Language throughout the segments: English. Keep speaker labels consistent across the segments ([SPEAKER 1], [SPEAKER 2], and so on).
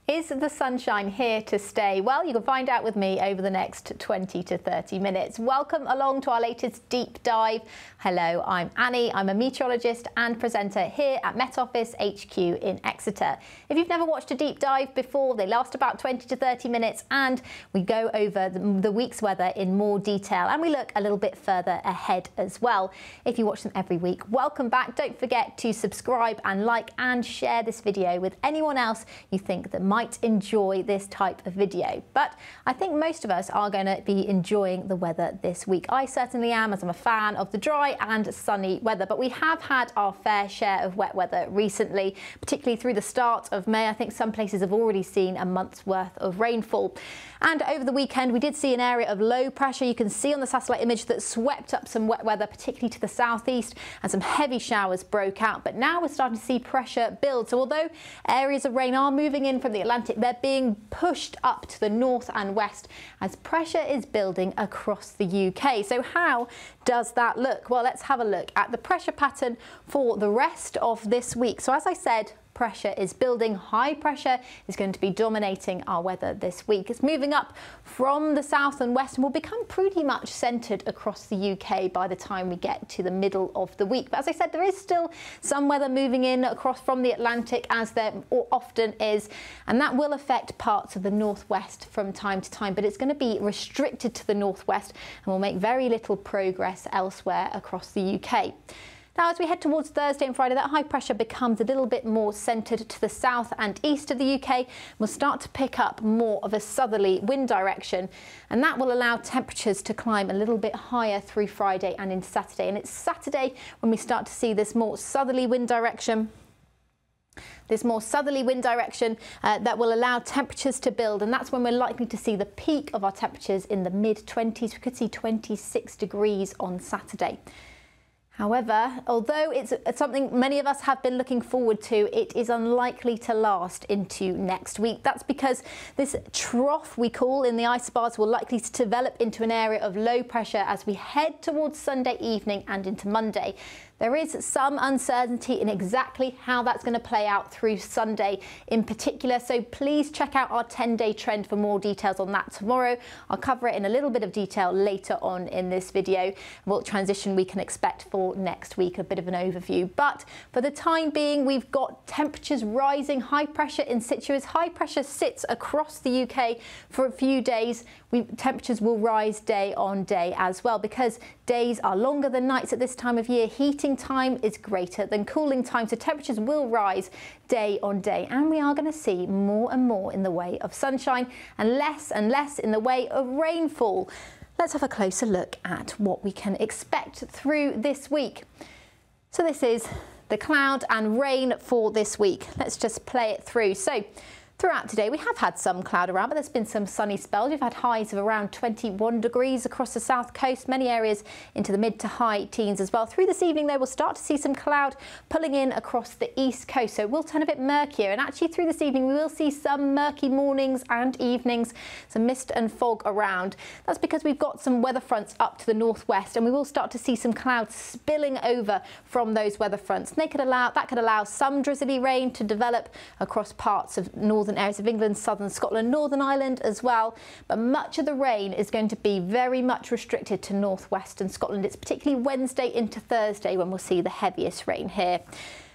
[SPEAKER 1] Is the sunshine here to stay? Well, you can find out with me over the next 20 to 30 minutes. Welcome along to our latest deep dive. Hello, I'm Annie. I'm a meteorologist and presenter here at Met Office HQ in Exeter. If you've never watched a deep dive before, they last about 20 to 30 minutes and we go over the week's weather in more detail and we look a little bit further ahead as well. If you watch them every week, welcome back. Don't forget to subscribe and like and share this video with anyone else you think that might enjoy this type of video. But I think most of us are going to be enjoying the weather this week. I certainly am, as I'm a fan of the dry and sunny weather, but we have had our fair share of wet weather recently, particularly through the start of May. I think some places have already seen a month's worth of rainfall. And over the weekend we did see an area of low pressure. You can see on the satellite image that swept up some wet weather, particularly to the southeast, and some heavy showers broke out. But now we're starting to see pressure build. So although areas of rain are moving in from the Atlantic, they're being pushed up to the north and west as pressure is building across the UK. So how does that look? Well, let's have a look at the pressure pattern for the rest of this week. So as I said, pressure is building. High pressure is going to be dominating our weather this week. It's moving up from the south and west and will become pretty much centred across the UK by the time we get to the middle of the week. But as I said, there is still some weather moving in across from the Atlantic, as there often is, and that will affect parts of the northwest from time to time, but it's going to be restricted to the northwest and will make very little progress elsewhere across the UK. Now, as we head towards Thursday and Friday, that high pressure becomes a little bit more centred to the south and east of the UK. We'll start to pick up more of a southerly wind direction, and that will allow temperatures to climb a little bit higher through Friday and into Saturday. And it's Saturday when we start to see this more southerly wind direction. That will allow temperatures to build, and that's when we're likely to see the peak of our temperatures in the mid-20s. We could see 26 degrees on Saturday. However, although it's something many of us have been looking forward to, it is unlikely to last into next week. That's because this trough we call in the isobars will likely to develop into an area of low pressure as we head towards Sunday evening and into Monday. There is some uncertainty in exactly how that's going to play out through Sunday in particular, so please check out our 10-day trend for more details on that tomorrow. I'll cover it in a little bit of detail later on in this video, what transition we can expect for next week, a bit of an overview. But for the time being, we've got temperatures rising, high pressure in situ. As high pressure sits across the UK for a few days, temperatures will rise day on day as well, because days are longer than nights at this time of year. Heating time is greater than cooling time, so temperatures will rise day on day, and we are going to see more and more in the way of sunshine and less in the way of rainfall. Let's have a closer look at what we can expect through this week. So this is the cloud and rain for this week. Let's just play it through. So throughout today, we have had some cloud around, but there's been some sunny spells. We've had highs of around 21 degrees across the south coast, many areas into the mid to high teens as well. Through this evening, though, we'll start to see some cloud pulling in across the east coast, so it will turn a bit murkier. And actually, through this evening, we will see some murky mornings and evenings, some mist and fog around. That's because we've got some weather fronts up to the northwest, and we will start to see some clouds spilling over from those weather fronts. And that could allow some drizzly rain to develop across parts of northern areas of England, southern Scotland, Northern Ireland as well, but much of the rain is going to be very much restricted to northwestern Scotland. It's particularly Wednesday into Thursday when we'll see the heaviest rain here.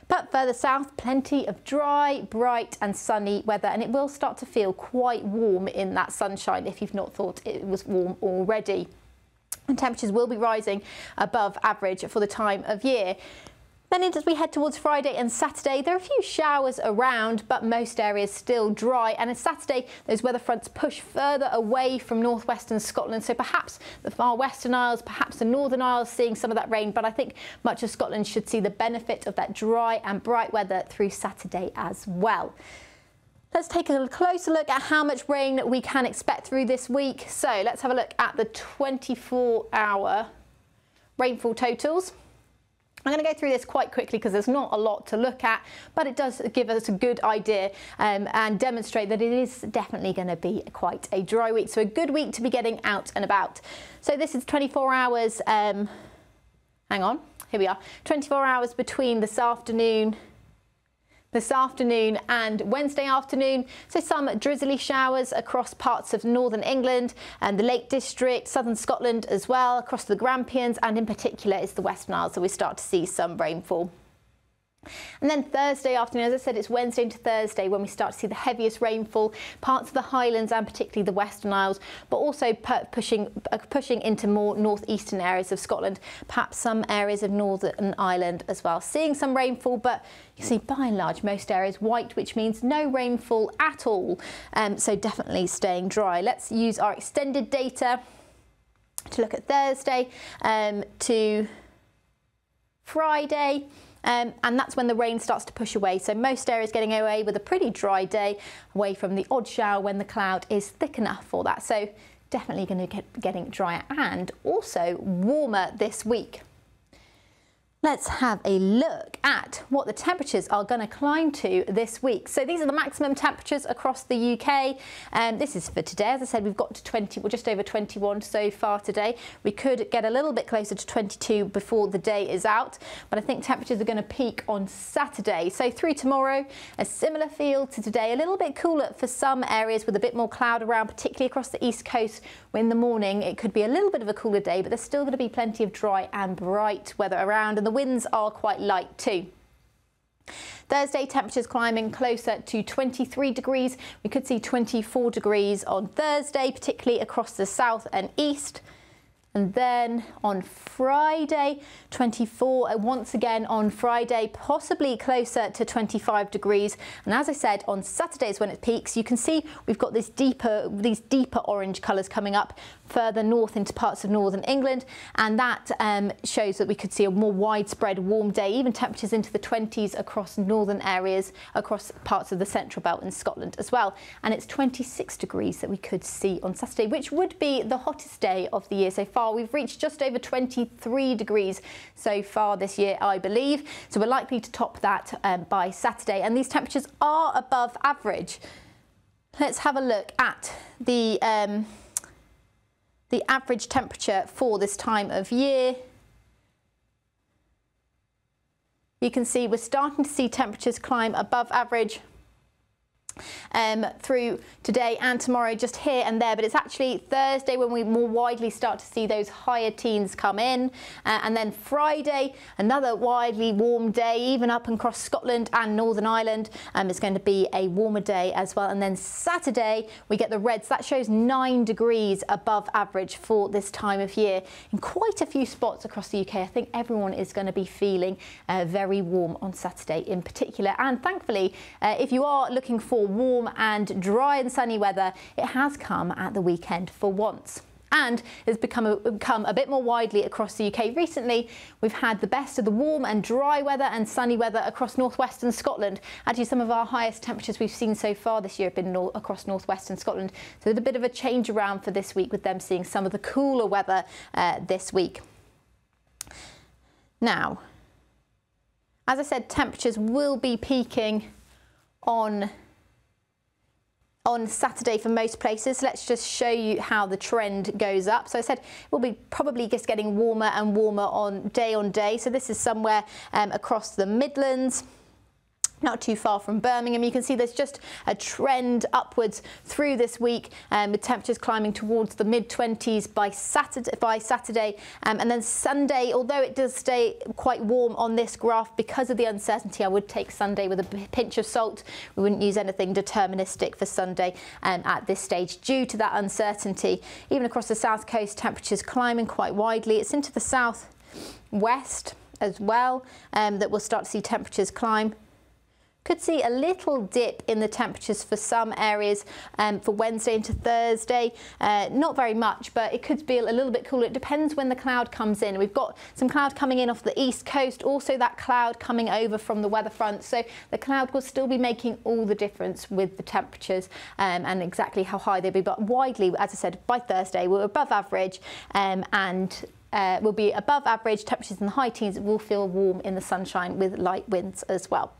[SPEAKER 1] But further south, plenty of dry, bright and sunny weather, and it will start to feel quite warm in that sunshine if you've not thought it was warm already. And temperatures will be rising above average for the time of year. Then as we head towards Friday and Saturday, there are a few showers around, but most areas still dry. And on Saturday, those weather fronts push further away from northwestern Scotland. So perhaps the far western Isles, perhaps the Northern Isles seeing some of that rain. But I think much of Scotland should see the benefit of that dry and bright weather through Saturday as well. Let's take a closer look at how much rain we can expect through this week. So let's have a look at the 24-hour rainfall totals. I'm going to go through this quite quickly because there's not a lot to look at, but it does give us a good idea and demonstrate that it is definitely going to be quite a dry week. So a good week to be getting out and about. So this is 24 hours, hang on, here we are, 24 hours between this afternoon this afternoon and Wednesday afternoon. So some drizzly showers across parts of northern England and the Lake District, southern Scotland as well, across the Grampians, and in particular is the Western Isles. So we start to see some rainfall. And then Thursday afternoon, as I said, it's Wednesday into Thursday when we start to see the heaviest rainfall, parts of the Highlands and particularly the Western Isles, but also pushing into more northeastern areas of Scotland, perhaps some areas of Northern Ireland as well. Seeing some rainfall, but you see by and large most areas white, which means no rainfall at all. So definitely staying dry. Let's use our extended data to look at Thursday to Friday. And that's when the rain starts to push away. So most areas getting away with a pretty dry day, away from the odd shower when the cloud is thick enough for that. So definitely going to getting drier and also warmer this week. Let's have a look at what the temperatures are going to climb to this week. So these are the maximum temperatures across the UK. This is for today. As I said, we've got to 20, well, just over 21 so far today. We could get a little bit closer to 22 before the day is out, but I think temperatures are going to peak on Saturday. So through tomorrow, a similar feel to today, a little bit cooler for some areas with a bit more cloud around, particularly across the east coast. In the morning, it could be a little bit of a cooler day, but there's still going to be plenty of dry and bright weather around, and the winds are quite light too. Thursday, temperatures climbing closer to 23 degrees. We could see 24 degrees on Thursday, particularly across the south and east. And then on Friday, 24, once again on Friday, possibly closer to 25 degrees. And as I said, on Saturdays when it peaks, you can see we've got these deeper orange colours coming up further north into parts of northern England. And that shows that we could see a more widespread warm day, even temperatures into the 20s across northern areas, across parts of the central belt in Scotland as well. And it's 26 degrees that we could see on Saturday, which would be the hottest day of the year so far. We've reached just over 23 degrees so far this year, I believe. So we're likely to top that by Saturday. And these temperatures are above average. Let's have a look at the average temperature for this time of year. You can see we're starting to see temperatures climb above average through today and tomorrow, just here and there, but it's actually Thursday when we more widely start to see those higher teens come in, and then Friday, another widely warm day, even up and across Scotland and Northern Ireland. It's going to be a warmer day as well, and then Saturday we get the reds. That shows 9 degrees above average for this time of year in quite a few spots across the UK. I think everyone is going to be feeling very warm on Saturday in particular, and thankfully if you are looking for warm and dry and sunny weather, it has come at the weekend for once. And it's become a bit more widely across the UK. Recently, we've had the best of the warm and dry weather and sunny weather across northwestern Scotland. Actually, some of our highest temperatures we've seen so far this year have been across northwestern Scotland. So there's a bit of a change around for this week with them seeing some of the cooler weather this week. Now, as I said, temperatures will be peaking on Saturday for most places. Let's just show you how the trend goes up. So I said we'll be probably just getting warmer and warmer on day. So this is somewhere across the Midlands, not too far from Birmingham. You can see there's just a trend upwards through this week, with temperatures climbing towards the mid-20s by Saturday, and then Sunday, although it does stay quite warm on this graph because of the uncertainty, I would take Sunday with a pinch of salt. We wouldn't use anything deterministic for Sunday at this stage due to that uncertainty. Even across the south coast, temperatures climbing quite widely. It's into the south west as well that we'll start to see temperatures climb. Could see a little dip in the temperatures for some areas for Wednesday into Thursday. Not very much, but it could be a little bit cooler. It depends when the cloud comes in. We've got some cloud coming in off the east coast, also that cloud coming over from the weather front. So the cloud will still be making all the difference with the temperatures and exactly how high they'll be. But widely, as I said, by Thursday, we're above average will be above average temperatures in the high teens. It will feel warm in the sunshine with light winds as well.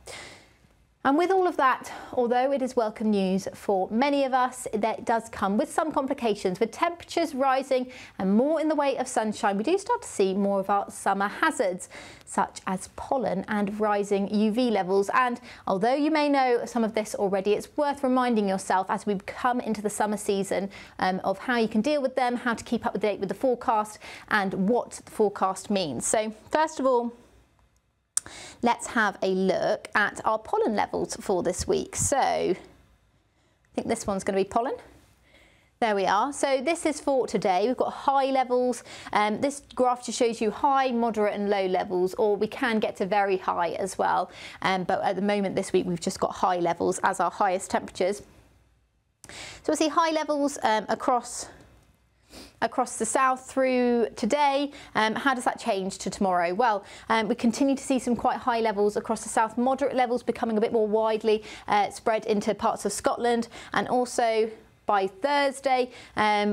[SPEAKER 1] And with all of that, although it is welcome news for many of us, that does come with some complications. With temperatures rising and more in the way of sunshine, we do start to see more of our summer hazards, such as pollen and rising UV levels. And although you may know some of this already, it's worth reminding yourself as we come into the summer season of how you can deal with them, how to keep up to date with the forecast and what the forecast means. So first of all, let's have a look at our pollen levels for this week. So I think this one's going to be pollen. There we are. So this is for today. We've got high levels. This graph just shows you high, moderate and low levels, or we can get to very high as well. But at the moment this week, we've just got high levels as our highest temperatures. So we'll see high levels across the south through today. How does that change to tomorrow? Well, we continue to see some quite high levels across the south, moderate levels becoming a bit more widely spread into parts of Scotland, and also by Thursday,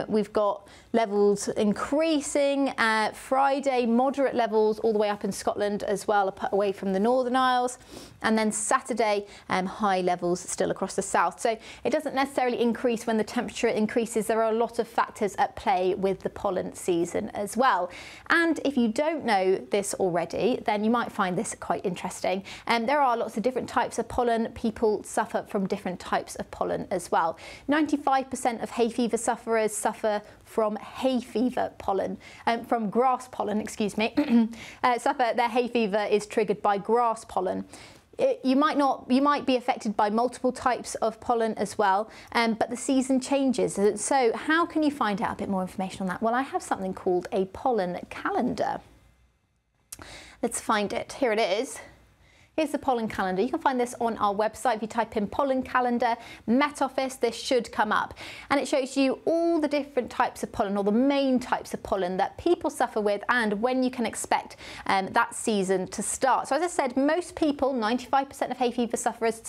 [SPEAKER 1] we've got levels increasing. Friday, moderate levels all the way up in Scotland as well, away from the Northern Isles. And then Saturday, high levels still across the south. So it doesn't necessarily increase when the temperature increases. There are a lot of factors at play with the pollen season as well. And if you don't know this already, then you might find this quite interesting. There are lots of different types of pollen. People suffer from different types of pollen as well. 95% of hay fever sufferers suffer from hay fever pollen, from grass pollen, excuse me, their hay fever is triggered by grass pollen. You might be affected by multiple types of pollen as well, but the season changes. So how can you find out a bit more information on that? Well, I have something called a pollen calendar. Let's find it. Here it is. Here's the pollen calendar. You can find this on our website. If you type in pollen calendar, Met Office, this should come up. And it shows you all the different types of pollen, or the main types of pollen that people suffer with, and when you can expect that season to start. So as I said, most people, 95% of hay fever sufferers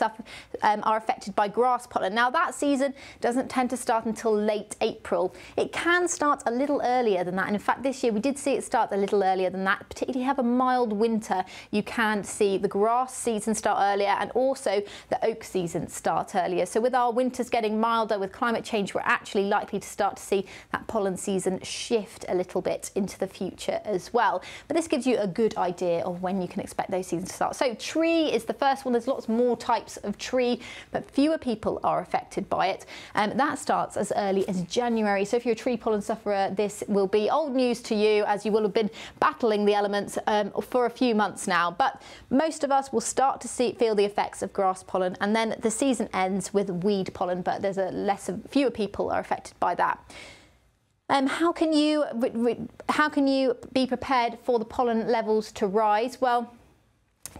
[SPEAKER 1] are affected by grass pollen. Now that season doesn't tend to start until late April. It can start a little earlier than that. And in fact, this year we did see it start a little earlier than that. Particularly if you have a mild winter, you can see the grass season start earlier, and also the oak season start earlier. So with our winters getting milder, with climate change, we're actually likely to start to see that pollen season shift a little bit into the future as well. But this gives you a good idea of when you can expect those seasons to start. So tree is the first one. There's lots more types of tree, but fewer people are affected by it. That starts as early as January. So if you're a tree pollen sufferer, this will be old news to you, as you will have been battling the elements for a few months now. But most of us will start to feel the effects of grass pollen, and then the season ends with weed pollen, but there's fewer people are affected by that. How can you be prepared for the pollen levels to rise? Well,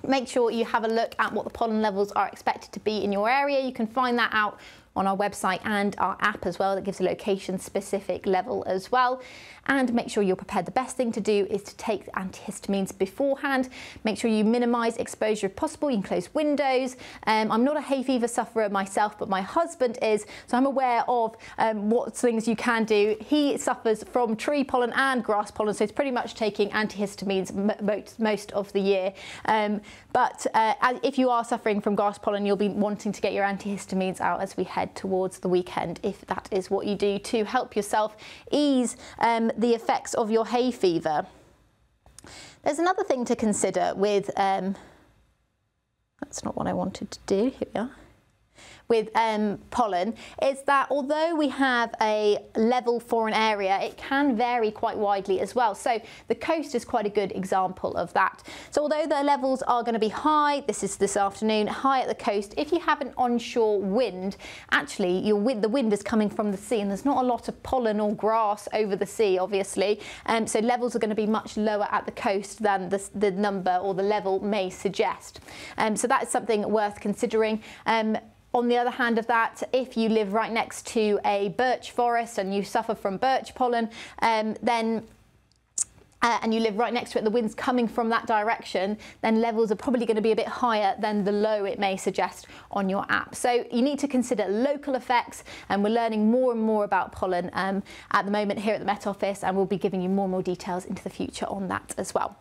[SPEAKER 1] make sure you have a look at what the pollen levels are expected to be in your area. You can find that out on our website and our app as well, that gives a location specific level as well. And make sure you're prepared. The best thing to do is to take antihistamines beforehand. Make sure you minimise exposure if possible. You can close windows. I'm not a hay fever sufferer myself, but my husband is, so I'm aware of what things you can do. He suffers from tree pollen and grass pollen, so he's pretty much taking antihistamines most of the year. But if you are suffering from grass pollen, you'll be wanting to get your antihistamines out as we head towards the weekend, if that is what you do, to help yourself ease the effects of your hay fever. There's another thing to consider with, that's not what I wanted to do, here we are, with pollen, is that although we have a level for an area, it can vary quite widely as well. So the coast is quite a good example of that. So although the levels are going to be high, this afternoon, high at the coast, if you have an onshore wind, actually the wind is coming from the sea, and there's not a lot of pollen or grass over the sea, obviously. So levels are going to be much lower at the coast than the number or the level may suggest. So that is something worth considering. On the other hand of that, if you live right next to a birch forest and you suffer from birch pollen, and you live right next to it, the wind's coming from that direction, then levels are probably going to be a bit higher than the low it may suggest on your app. So you need to consider local effects, and we're learning more and more about pollen at the moment here at the Met Office, and we'll be giving you more and more details into the future on that as well.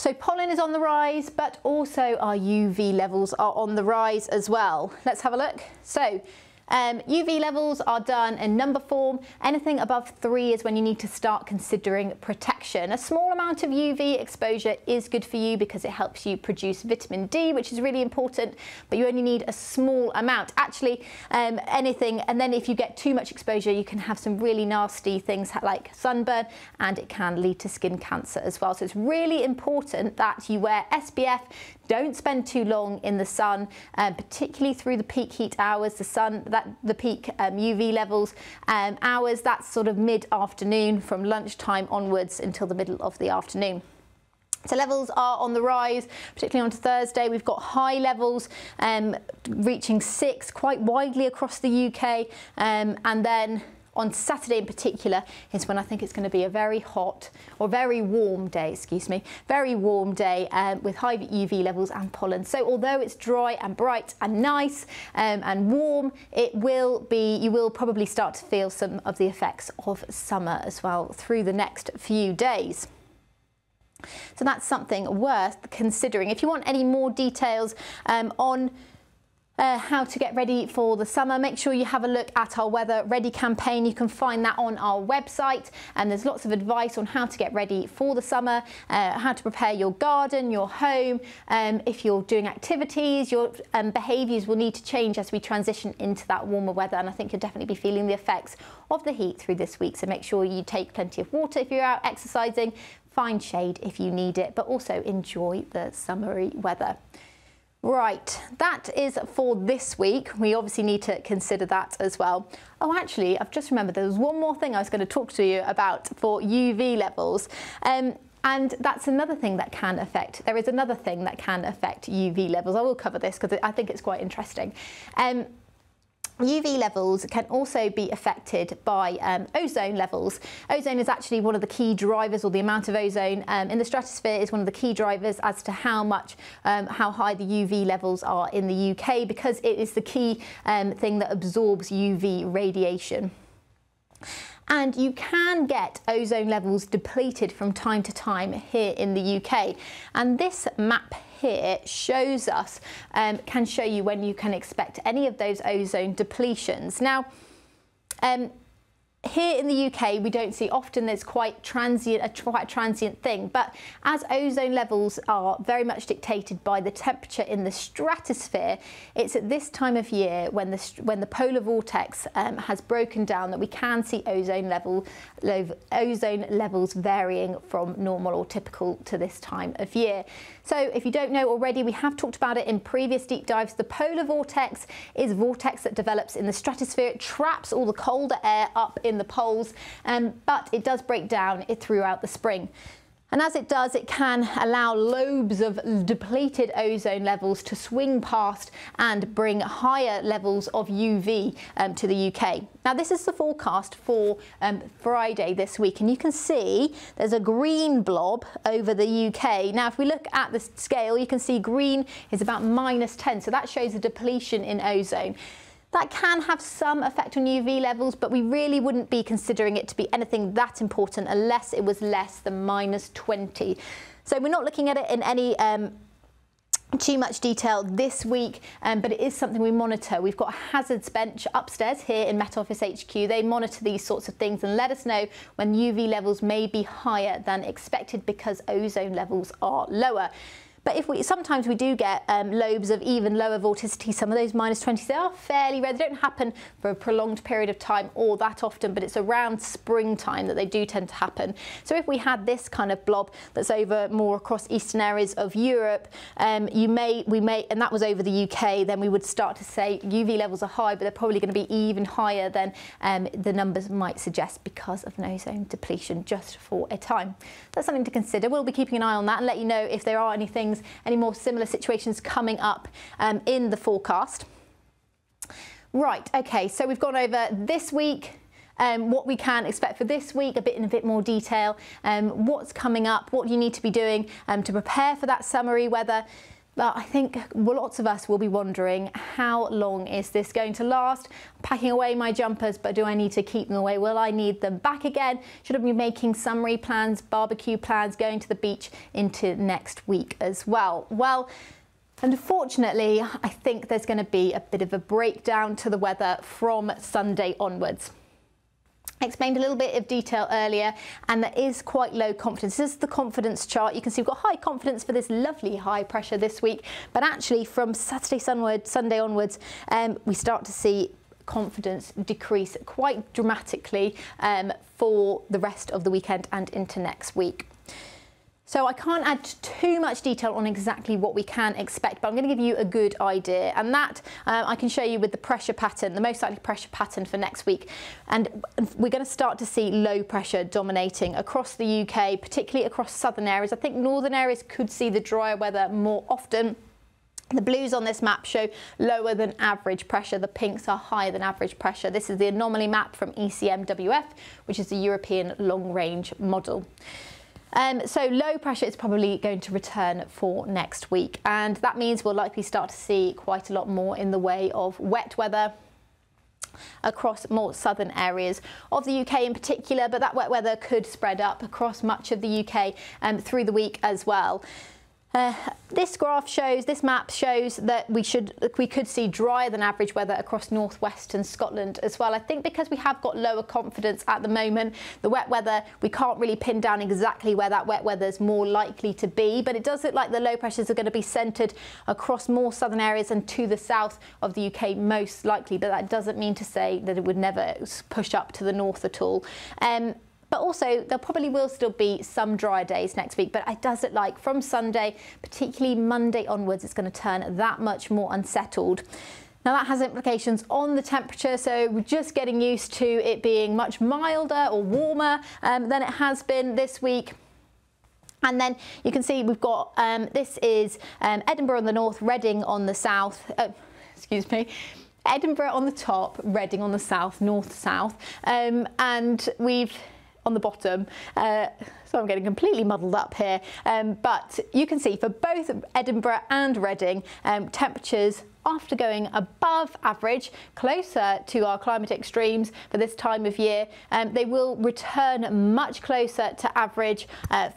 [SPEAKER 1] So pollen is on the rise, but also our UV levels are on the rise as well. Let's have a look. So UV levels are done in number form. Anything above 3 is when you need to start considering protection. A small amount of UV exposure is good for you because it helps you produce vitamin D, which is really important, but you only need a small amount. Actually, anything, and then if you get too much exposure, you can have some really nasty things like sunburn, and it can lead to skin cancer as well. So it's really important that you wear SPF. Don't spend too long in the sun, particularly through the peak heat hours. The peak UV levels hours, that's sort of mid-afternoon from lunchtime onwards until the middle of the afternoon. So levels are on the rise, particularly on Thursday. We've got high levels reaching 6 quite widely across the UK, and then on Saturday in particular is when I think it's going to be a very hot or very warm day, very warm day with high UV levels and pollen. So although it's dry and bright and nice and warm, you will probably start to feel some of the effects of summer as well through the next few days. So that's something worth considering. If you want any more details on how to get ready for the summer, make sure you have a look at our Weather Ready campaign. You can find that on our website, and there's lots of advice on how to get ready for the summer, how to prepare your garden, your home. If you're doing activities, your behaviours will need to change as we transition into that warmer weather, and I think you'll definitely be feeling the effects of the heat through this week. So make sure you take plenty of water if you're out exercising, find shade if you need it, but also enjoy the summery weather. Right, that is for this week. We obviously need to consider that as well. Oh, actually, I've just remembered there was one more thing I was going to talk to you about for UV levels. And that's another thing that can affect, there is another thing that can affect UV levels. I will cover this because I think it's quite interesting. UV levels can also be affected by ozone levels. Ozone is actually one of the key drivers, or the amount of ozone in the stratosphere is one of the key drivers as to how high the UV levels are in the UK, because it is the key thing that absorbs UV radiation. And you can get ozone levels depleted from time to time here in the UK. And this map here shows us, can show you when you can expect any of those ozone depletions. Now, here in the UK, we don't see often. There's quite a transient thing, but as ozone levels are very much dictated by the temperature in the stratosphere, it's at this time of year when the polar vortex has broken down that we can see ozone levels varying from normal or typical to this time of year. So if you don't know already, we have talked about it in previous deep dives. The polar vortex is a vortex that develops in the stratosphere. It traps all the colder air up in the poles, but it does break down throughout the spring. And as it does, it can allow lobes of depleted ozone levels to swing past and bring higher levels of UV to the UK. Now, this is the forecast for Friday this week, and you can see there's a green blob over the UK. Now, if we look at the scale, you can see green is about -10, so that shows a depletion in ozone. That can have some effect on UV levels, but we really wouldn't be considering it to be anything that important unless it was less than -20. So we're not looking at it in any too much detail this week, but it is something we monitor. We've got a hazards bench upstairs here in Met Office HQ. They monitor these sorts of things and let us know when UV levels may be higher than expected because ozone levels are lower. But sometimes we do get lobes of even lower vorticity. Some of those -20s, they are fairly rare. They don't happen for a prolonged period of time or that often, but it's around springtime that they do tend to happen. So if we had this kind of blob that's over more across eastern areas of Europe, and that was over the UK, then we would start to say UV levels are high, but they're probably going to be even higher than the numbers might suggest because of an ozone depletion just for a time. That's something to consider. We'll be keeping an eye on that and let you know if there are any more similar situations coming up in the forecast. Right, okay, so we've gone over this week, what we can expect for this week, in a bit more detail, what's coming up, what you need to be doing to prepare for that summery weather. But I think lots of us will be wondering, how long is this going to last? I'm packing away my jumpers, but do I need to keep them away? Will I need them back again? Should I be making summery plans, barbecue plans, going to the beach into next week as well? Well, unfortunately, I think there's going to be a bit of a breakdown to the weather from Sunday onwards. I explained a little bit of detail earlier, and there is quite low confidence. This is the confidence chart. You can see we've got high confidence for this lovely high pressure this week, but actually from Sunday onwards, we start to see confidence decrease quite dramatically for the rest of the weekend and into next week. So I can't add too much detail on exactly what we can expect, but I'm going to give you a good idea, and that I can show you with the pressure pattern, the most likely pressure pattern for next week. And we're going to start to see low pressure dominating across the UK, particularly across southern areas. I think northern areas could see the drier weather more often. The blues on this map show lower than average pressure. The pinks are higher than average pressure. This is the anomaly map from ECMWF, which is the European long range model. So low pressure is probably going to return for next week, and that means we'll likely start to see quite a lot more in the way of wet weather across more southern areas of the UK in particular, but that wet weather could spread up across much of the UK through the week as well. This map shows that we could see drier than average weather across northwestern Scotland as well. I think because we have got lower confidence at the moment, the wet weather, we can't really pin down exactly where that wet weather is more likely to be, but it does look like the low pressures are going to be centred across more southern areas and to the south of the UK most likely, but that doesn't mean to say that it would never push up to the north at all. But also, there probably will still be some drier days next week, but it does look like from Sunday, particularly Monday onwards, it's going to turn that much more unsettled. Now that has implications on the temperature, so we're just getting used to it being much milder or warmer than it has been this week. And then you can see we've got, this is Edinburgh on the north, Reading on the south, excuse me. Edinburgh on the top, Reading on the south, north-south, and we've on the bottom, so I'm getting completely muddled up here, but you can see for both Edinburgh and Reading, temperatures after going above average, closer to our climate extremes for this time of year, they will return much closer to average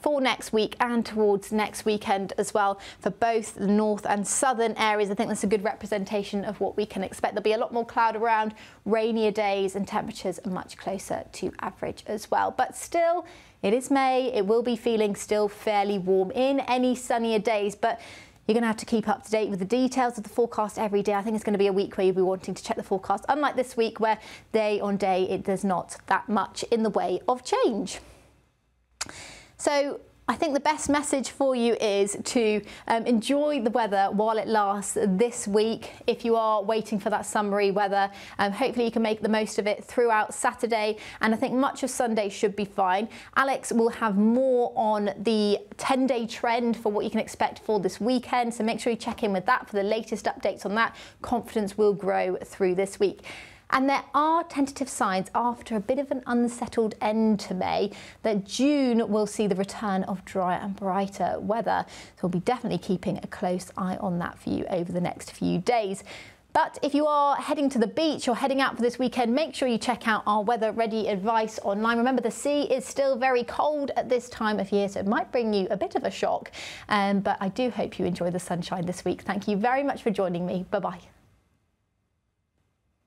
[SPEAKER 1] for next week and towards next weekend as well for both the north and southern areas. I think that's a good representation of what we can expect. There'll be a lot more cloud around, rainier days, and temperatures are much closer to average as well. But still, it is May, it will be feeling still fairly warm in any sunnier days, but you're going to have to keep up to date with the details of the forecast every day. I think it's going to be a week where you'll be wanting to check the forecast, unlike this week where day on day there's not that much in the way of change. So I think the best message for you is to enjoy the weather while it lasts this week. If you are waiting for that summery weather, hopefully you can make the most of it throughout Saturday, and I think much of Sunday should be fine. Alex will have more on the 10-day trend for what you can expect for this weekend, so make sure you check in with that for the latest updates on that. Confidence will grow through this week. And there are tentative signs after a bit of an unsettled end to May that June will see the return of drier and brighter weather. So we'll be definitely keeping a close eye on that for you over the next few days. But if you are heading to the beach or heading out for this weekend, make sure you check out our weather ready advice online. Remember, the sea is still very cold at this time of year, so it might bring you a bit of a shock. But I do hope you enjoy the sunshine this week. Thank you very much for joining me. Bye-bye.